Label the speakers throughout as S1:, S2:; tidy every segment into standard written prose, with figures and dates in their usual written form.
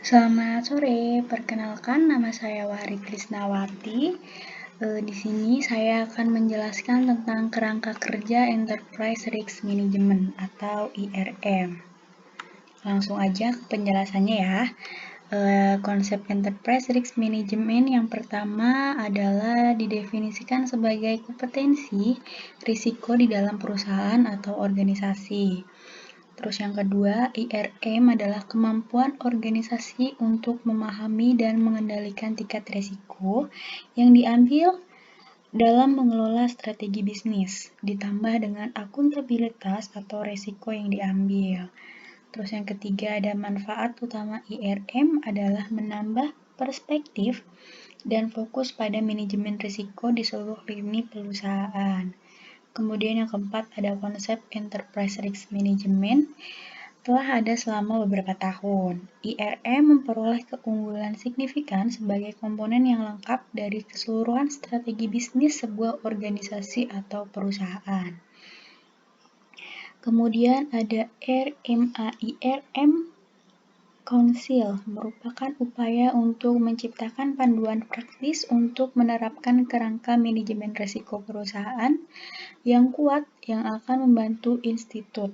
S1: Selamat sore, perkenalkan nama saya Wahri Krisnawati. Di sini saya akan menjelaskan tentang kerangka kerja Enterprise Risk Management atau IRM. Langsung aja ke penjelasannya ya. Konsep Enterprise Risk Management yang pertama adalah didefinisikan sebagai kompetensi risiko di dalam perusahaan atau organisasi. Terus yang kedua, IRM adalah kemampuan organisasi untuk memahami dan mengendalikan tingkat risiko yang diambil dalam mengelola strategi bisnis, ditambah dengan akuntabilitas atau risiko yang diambil. Terus yang ketiga, ada manfaat utama IRM adalah menambah perspektif dan fokus pada manajemen risiko di seluruh lini perusahaan. Kemudian yang keempat, ada konsep Enterprise Risk Management telah ada selama beberapa tahun. IRM memperoleh keunggulan signifikan sebagai komponen yang lengkap dari keseluruhan strategi bisnis sebuah organisasi atau perusahaan. Kemudian ada RMAIRM Council, merupakan upaya untuk menciptakan panduan praktis untuk menerapkan kerangka manajemen risiko perusahaan yang kuat yang akan membantu institut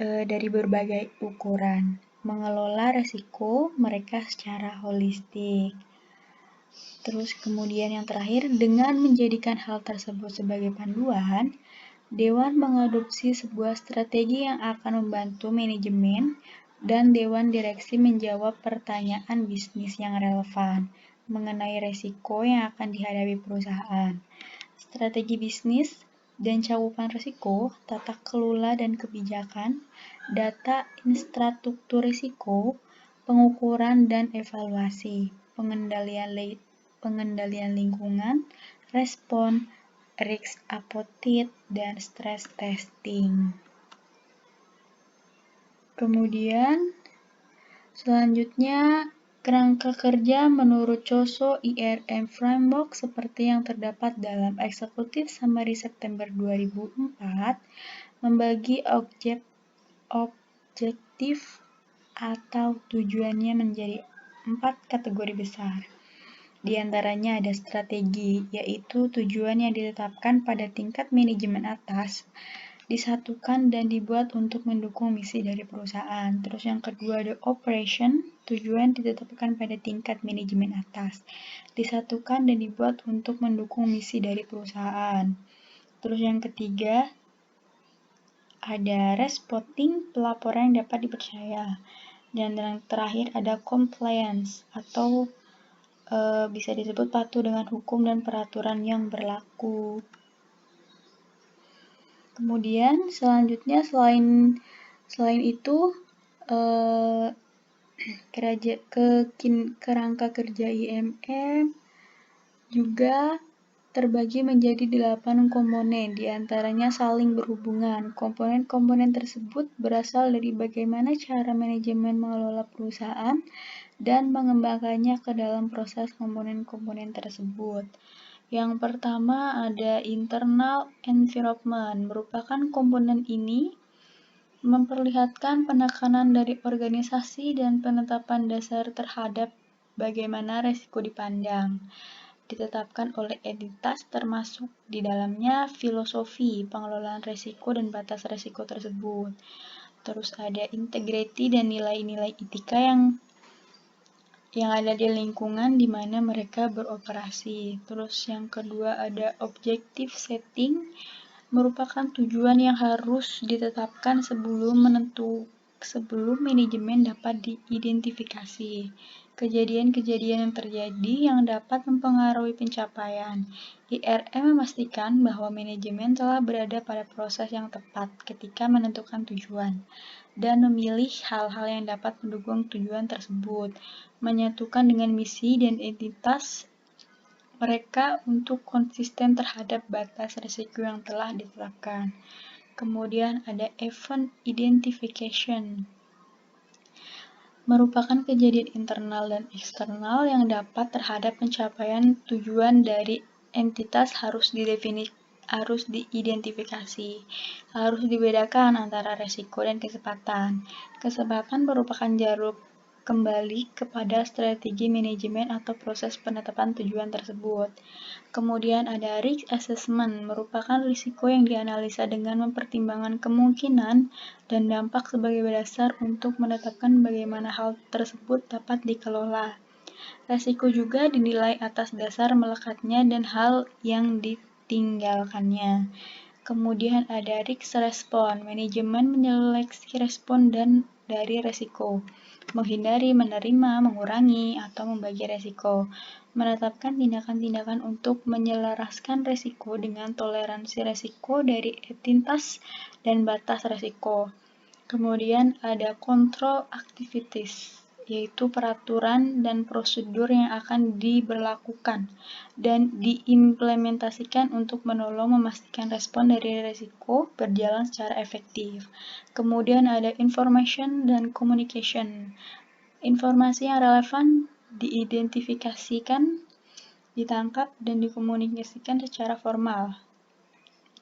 S1: dari berbagai ukuran mengelola risiko mereka secara holistik. Terus kemudian yang terakhir, dengan menjadikan hal tersebut sebagai panduan, Dewan mengadopsi sebuah strategi yang akan membantu manajemen dan Dewan Direksi menjawab pertanyaan bisnis yang relevan mengenai risiko yang akan dihadapi perusahaan, strategi bisnis dan cakupan risiko, tata kelola dan kebijakan, data infrastruktur risiko, pengukuran dan evaluasi, pengendalian lingkungan, respon, risk appetite, dan stress testing. Kemudian, selanjutnya, kerangka kerja menurut COSO IRM Framework seperti yang terdapat dalam Eksekutif Summary September 2004 membagi objektif atau tujuannya menjadi 4 kategori besar. Di antaranya ada strategi, yaitu tujuan yang ditetapkan pada tingkat manajemen atas, disatukan dan dibuat untuk mendukung misi dari perusahaan. Terus yang kedua ada operation, tujuan ditetapkan pada tingkat manajemen atas, disatukan dan dibuat untuk mendukung misi dari perusahaan. Terus yang ketiga ada reporting, pelaporan yang dapat dipercaya. Dan yang terakhir ada compliance atau bisa disebut patuh dengan hukum dan peraturan yang berlaku. Kemudian selanjutnya selain itu kerangka kerja IRM juga terbagi menjadi 8 komponen, diantaranya saling berhubungan. Komponen-komponen tersebut berasal dari bagaimana cara manajemen mengelola perusahaan dan mengembangkannya ke dalam proses komponen-komponen tersebut. Yang pertama ada internal environment, merupakan komponen ini memperlihatkan penekanan dari organisasi dan penetapan dasar terhadap bagaimana risiko dipandang, ditetapkan oleh entitas termasuk di dalamnya filosofi pengelolaan risiko dan batas risiko tersebut. Terus ada integrity dan nilai-nilai etika yang ada di lingkungan di mana mereka beroperasi. Terus yang kedua ada objective setting, merupakan tujuan yang harus ditetapkan sebelum manajemen dapat diidentifikasi kejadian-kejadian yang terjadi yang dapat mempengaruhi pencapaian. IRM memastikan bahwa manajemen telah berada pada proses yang tepat ketika menentukan tujuan dan memilih hal-hal yang dapat mendukung tujuan tersebut, menyatukan dengan misi dan entitas mereka untuk konsisten terhadap batas risiko yang telah ditetapkan. Kemudian ada event identification, merupakan kejadian internal dan eksternal yang dapat terhadap pencapaian tujuan dari entitas harus diidentifikasi, harus dibedakan antara risiko dan kesempatan. Kesempatan merupakan kembali kepada strategi manajemen atau proses penetapan tujuan tersebut. Kemudian ada risk assessment, merupakan risiko yang dianalisa dengan mempertimbangkan kemungkinan dan dampak sebagai dasar untuk menetapkan bagaimana hal tersebut dapat dikelola. Risiko juga dinilai atas dasar melekatnya dan hal yang ditinggalkannya. Kemudian ada risk response, manajemen menyeleksi respon dan dari resiko, menghindari, menerima, mengurangi, atau membagi resiko, menetapkan tindakan-tindakan untuk menyelaraskan resiko dengan toleransi resiko dari entitas dan batas resiko. Kemudian ada control activities, yaitu peraturan dan prosedur yang akan diberlakukan dan diimplementasikan untuk menolong memastikan respon dari risiko berjalan secara efektif. Kemudian ada information dan communication. Informasi yang relevan diidentifikasikan, ditangkap, dan dikomunikasikan secara formal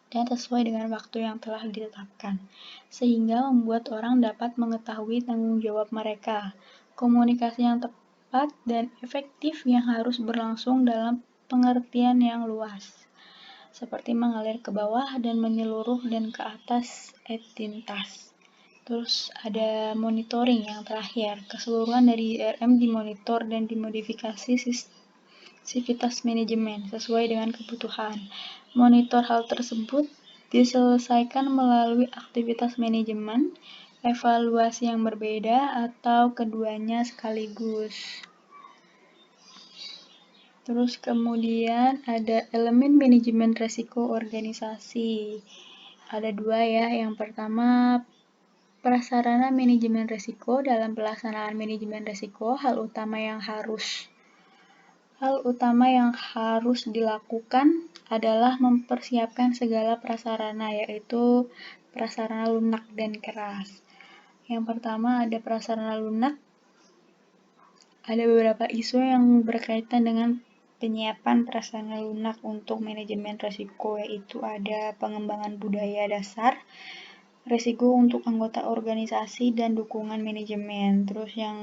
S1: dan sesuai dengan waktu yang telah ditetapkan, sehingga membuat orang dapat mengetahui tanggung jawab mereka. Komunikasi yang tepat dan efektif yang harus berlangsung dalam pengertian yang luas, seperti mengalir ke bawah dan menyeluruh dan ke atas entitas. Terus ada monitoring yang terakhir, keseluruhan dari IRM dimonitor dan dimodifikasi sivitas manajemen sesuai dengan kebutuhan. Monitor hal tersebut diselesaikan melalui aktivitas manajemen, evaluasi yang berbeda, atau keduanya sekaligus. Terus kemudian ada elemen manajemen risiko organisasi. Ada dua ya, yang pertama prasarana manajemen risiko. Dalam pelaksanaan manajemen risiko, hal utama yang harus dilakukan adalah mempersiapkan segala prasarana, yaitu prasarana lunak dan keras. Yang pertama ada prasarana lunak. Ada beberapa isu yang berkaitan dengan penyiapan prasarana lunak untuk manajemen risiko, yaitu ada pengembangan budaya dasar, risiko untuk anggota organisasi, dan dukungan manajemen. Terus yang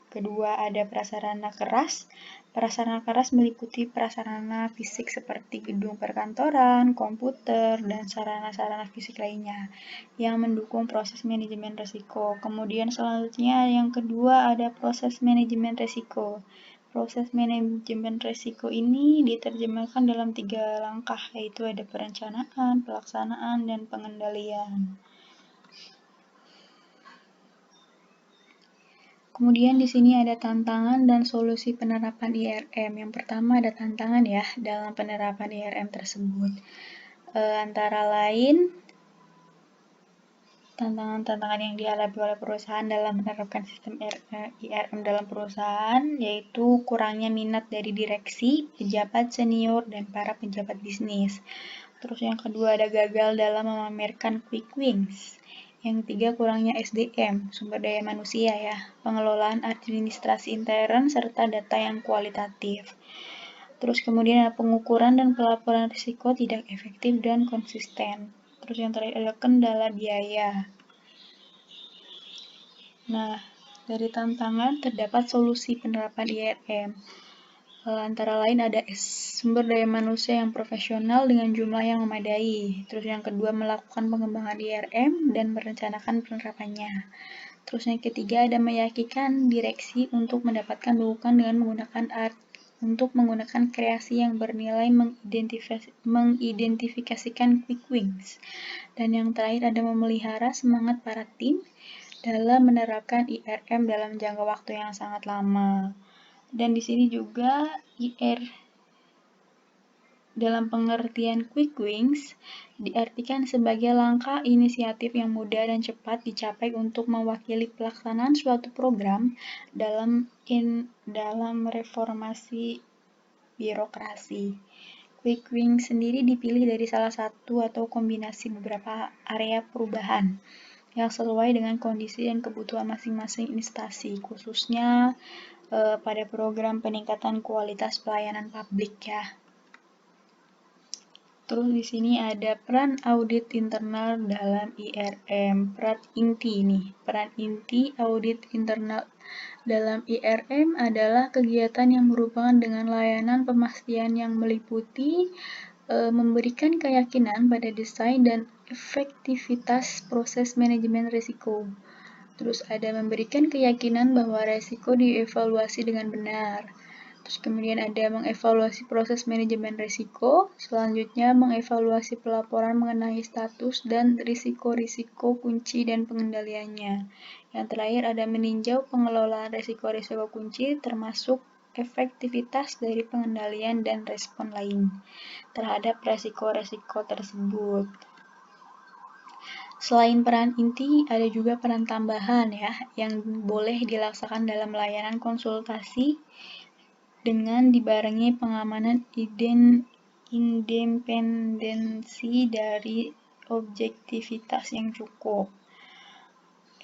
S1: kedua ada prasarana keras. Prasarana keras meliputi prasarana fisik seperti gedung perkantoran, komputer, dan sarana-sarana fisik lainnya yang mendukung proses manajemen risiko. Kemudian selanjutnya yang kedua ada proses manajemen risiko. Proses manajemen risiko ini diterjemahkan dalam 3 langkah, yaitu ada perencanaan, pelaksanaan, dan pengendalian. Kemudian di sini ada tantangan dan solusi penerapan IRM. Yang pertama ada tantangan ya dalam penerapan IRM tersebut. Antara lain tantangan-tantangan yang dihadapi oleh perusahaan dalam menerapkan sistem IRM dalam perusahaan, yaitu kurangnya minat dari direksi, pejabat senior, dan para pejabat bisnis. Terus yang kedua ada gagal dalam memamerkan quick wins. Yang ketiga kurangnya SDM, sumber daya manusia ya, pengelolaan administrasi intern, serta data yang kualitatif. Terus kemudian ada pengukuran dan pelaporan risiko tidak efektif dan konsisten. Terus yang terakhir ada kendala biaya. Nah, dari tantangan terdapat solusi penerapan IRM. Antara lain ada sumber daya manusia yang profesional dengan jumlah yang memadai. Terus yang kedua melakukan pengembangan IRM dan merencanakan penerapannya. Terus yang ketiga ada meyakinkan direksi untuk mendapatkan dukungan dengan menggunakan kreasi yang bernilai mengidentifikasikan quick wins. Dan yang terakhir ada memelihara semangat para tim dalam menerapkan IRM dalam jangka waktu yang sangat lama. Dan di sini juga IR dalam pengertian quick wins diartikan sebagai langkah inisiatif yang mudah dan cepat dicapai untuk mewakili pelaksanaan suatu program dalam reformasi birokrasi. Quick wins sendiri dipilih dari salah satu atau kombinasi beberapa area perubahan yang sesuai dengan kondisi dan kebutuhan masing-masing instansi, khususnya pada program peningkatan kualitas pelayanan publik ya. Terus di sini ada peran audit internal dalam IRM. Peran inti audit internal dalam IRM adalah kegiatan yang merupakan dengan layanan pemastian yang meliputi memberikan keyakinan pada desain dan efektivitas proses manajemen risiko. Terus ada memberikan keyakinan bahwa risiko dievaluasi dengan benar. Terus kemudian ada mengevaluasi proses manajemen risiko, selanjutnya mengevaluasi pelaporan mengenai status dan risiko-risiko kunci dan pengendaliannya. Yang terakhir ada meninjau pengelolaan risiko-risiko kunci termasuk efektivitas dari pengendalian dan respon lain terhadap risiko-risiko tersebut. Selain peran inti, ada juga peran tambahan ya, yang boleh dilaksanakan dalam layanan konsultasi dengan dibarengi pengamanan independensi dari objektivitas yang cukup.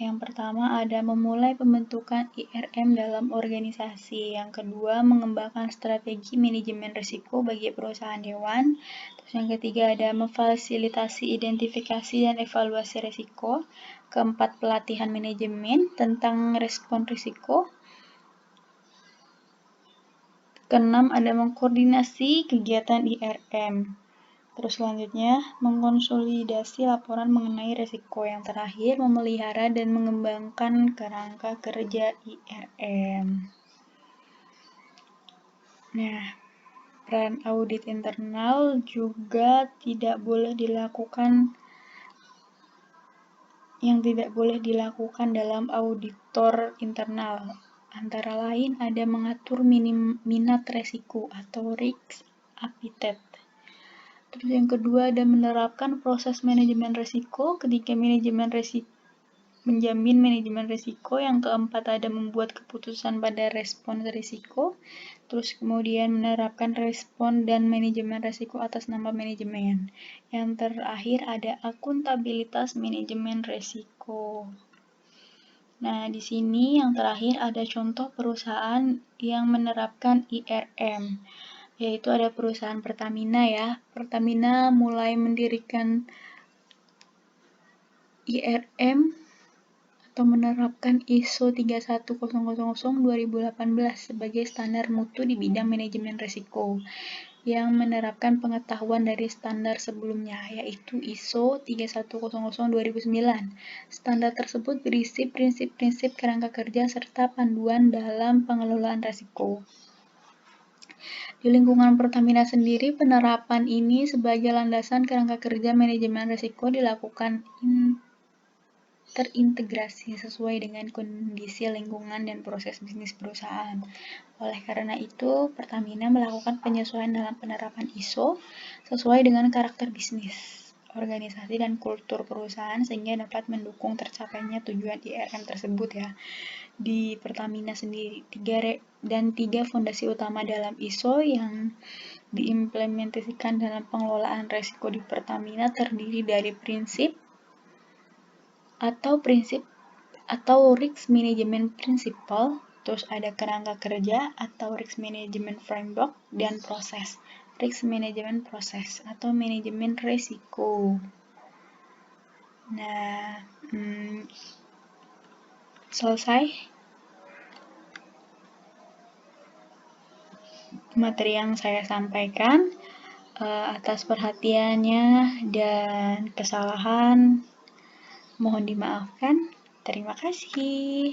S1: Yang pertama ada memulai pembentukan IRM dalam organisasi. Yang kedua, mengembangkan strategi manajemen risiko bagi perusahaan hewan. Terus yang ketiga ada memfasilitasi identifikasi dan evaluasi risiko. Keempat, pelatihan manajemen tentang respon risiko. Keenam, ada mengkoordinasi kegiatan IRM. Terus selanjutnya, mengkonsolidasi laporan mengenai risiko. Yang terakhir, memelihara dan mengembangkan kerangka kerja IRM. Nah, peran audit internal juga tidak boleh dilakukan dalam auditor internal. Antara lain ada mengatur minat resiko atau risk appetite. Terus yang kedua ada menerapkan proses manajemen risiko, ketiga menjamin manajemen risiko, yang keempat ada membuat keputusan pada respon risiko, terus kemudian menerapkan respon dan manajemen risiko atas nama manajemen. Yang terakhir ada akuntabilitas manajemen risiko. Nah, di sini yang terakhir ada contoh perusahaan yang menerapkan IRM, yaitu ada perusahaan Pertamina ya. Pertamina mulai mendirikan IRM atau menerapkan ISO 31000-2018 sebagai standar mutu di bidang manajemen risiko yang menerapkan pengetahuan dari standar sebelumnya, yaitu ISO 31000-2009. Standar tersebut berisi prinsip-prinsip kerangka kerja serta panduan dalam pengelolaan risiko. Di lingkungan Pertamina sendiri, penerapan ini sebagai landasan kerangka kerja manajemen risiko dilakukan terintegrasi sesuai dengan kondisi lingkungan dan proses bisnis perusahaan. Oleh karena itu, Pertamina melakukan penyesuaian dalam penerapan ISO sesuai dengan karakter bisnis, organisasi, dan kultur perusahaan sehingga dapat mendukung tercapainya tujuan IRM tersebut ya. Di Pertamina sendiri, tiga fondasi utama dalam ISO yang diimplementasikan dalam pengelolaan risiko di Pertamina terdiri dari prinsip atau risk management principle, terus ada kerangka kerja atau risk management framework, dan proses risk management proses atau manajemen risiko. Nah, selesai materi yang saya sampaikan. Atas perhatiannya dan kesalahan mohon dimaafkan. Terima kasih.